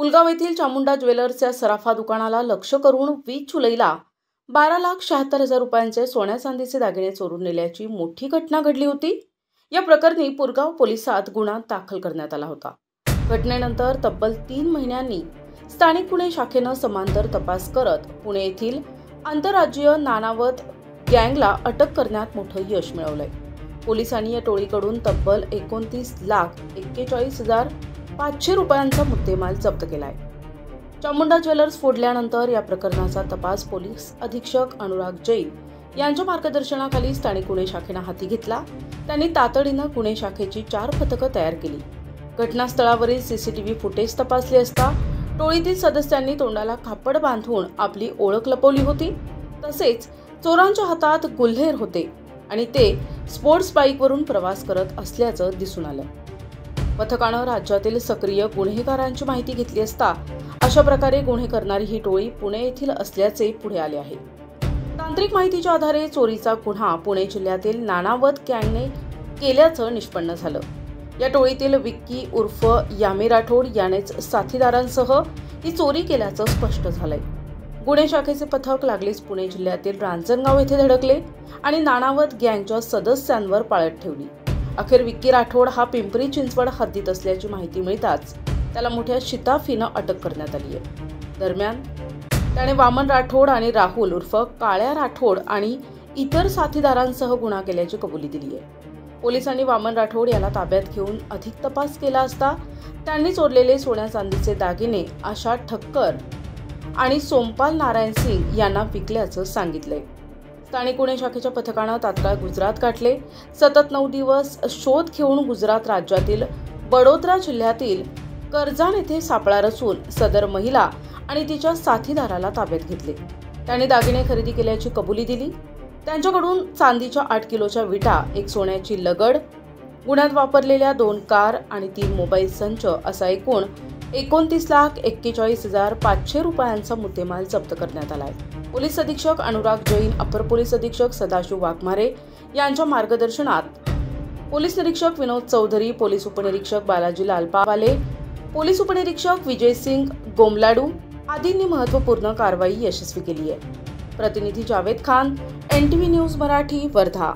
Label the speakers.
Speaker 1: पुलगाव येथील चामुंडा ज्वेलर्सच्या सराफा दुकानाला लक्ष्य करून 20 जुलैला 12,76,000 रुपयांचे सोन्या चांदीचे दागिने चोरून नेल्याची मोठी घटना घडली होती। या प्रकरणी पुलगाव पोलिसात गुन्हा दाखल करण्यात आला होता। घटनेनंतर तब्बल 3 महिन्यांनी स्थानिक पुणे शाखेने समांतर तपास करत पुणे येथील आंतरराज्यीय नानावत गँगला अटक करण्यात मोठं यश मिळवलंय। पोलिसांनी या टोळीकडून तब्बल 29,41,500 रुपयांचा मुद्देमाल जप्त केलाय। चामुंडा ज्वेलर्स फोडल्यानंतर या प्रकरणाचा तपास पोलीस अधीक्षक अनुराग जैन यांच्या मार्गदर्शनाखाली स्थानिक गुन्हे शाखेने हाती घेतला। त्यांनी तातडीने गुन्हे शाखेची 4 पथकं तयार केली। घटनास्थळावरील सीसीटीव्ही फुटेज तपासले असता टोळीतील सदस्यांनी तोंडाला कापड बांधून आपली ओळख लपवली होती। तसेच चोरांच्या हातात गुल्हेर होते आणि ते स्पोर्ट्स बाईकवरून प्रवास करत असल्याचं दिसून आलं। पथकानं राज्यातील सक्रिय गुन्हेगारांची माहिती घेतली असता अशा प्रकारे गुन्हे करणारी ही टोळी पुणे येथील असल्याचे पुढे आले आहे। तांत्रिक माहितीच्या आधारे चोरीचा गुन्हा पुणे जिल्ह्यातील नानावत गँगने केल्याचं निष्पन्न झालं। या टोळीतील विक्की उर्फ यामी राठोड यानेच साथीदारांसह ही चोरी केल्याचं स्पष्ट झालंय। गुन्हे शाखेचे पथक लागलीच पुणे जिल्ह्यातील रांजणगाव येथे धडकले आणि नानावत गँगच्या सदस्यांवर पाळत ठेवली। अखेर विक्की राठोड हा पिंपरी चिंचवड हद्दीत असल्याची माहिती मिळताच त्याला मोठ्या शिताफीनं अटक करण्यात आली आहे। दरम्यान त्याने वामन राठोड आणि राहुल उर्फ काळ्या राठोड आणि इतर साथीदारांसह गुन्हा केल्याची कबुली दिली आहे। पोलिसांनी वामन राठोड याला ताब्यात घेऊन अधिक तपास केला असता त्यांनी चोरलेले सोन्या चांदीचे दागिने आशा ठक्कर आणि सोमपाल नारायण सिंग यांना विकल्याचं सांगितलंय। स्थानिक गुन्हे शाखेच्या पथकानं तात्काळ गुजरात गाठले। सतत 9 दिवस शोध घेऊन गुजरात राज्यातील बडोदरा जिल्ह्यातील करजान येथे सापळा रचून सदर महिला आणि तिच्या साथीदाराला ताब्यात घेतले। त्यांनी दागिने खरेदी केल्याची कबुली दिली। त्यांच्याकडून चांदीच्या 8 किलोच्या विटा, एक सोन्याची लगड, गुन्ह्यात वापरलेल्या 2 कार आणि 3 मोबाईल संच असा एकूण 29,41,500 रुपयांचा मुद्देमाल जप्त करण्यात आलाय। पोलीस अधीक्षक अनुराग जैन, अपर पोलीस अधीक्षक सदाशिव वाघमारे यांच्या मार्गदर्शनात पोलीस निरीक्षक विनोद चौधरी, पोलीस उपनिरीक्षक बालाजी लालपावाले, पोलीस उपनिरीक्षक विजय सिंग गोमलाडू आदींनी महत्त्वपूर्ण कारवाई यशस्वी केली आहे। प्रतिनिधी जावेद खान, NTV न्यूज मराठी, वर्धा।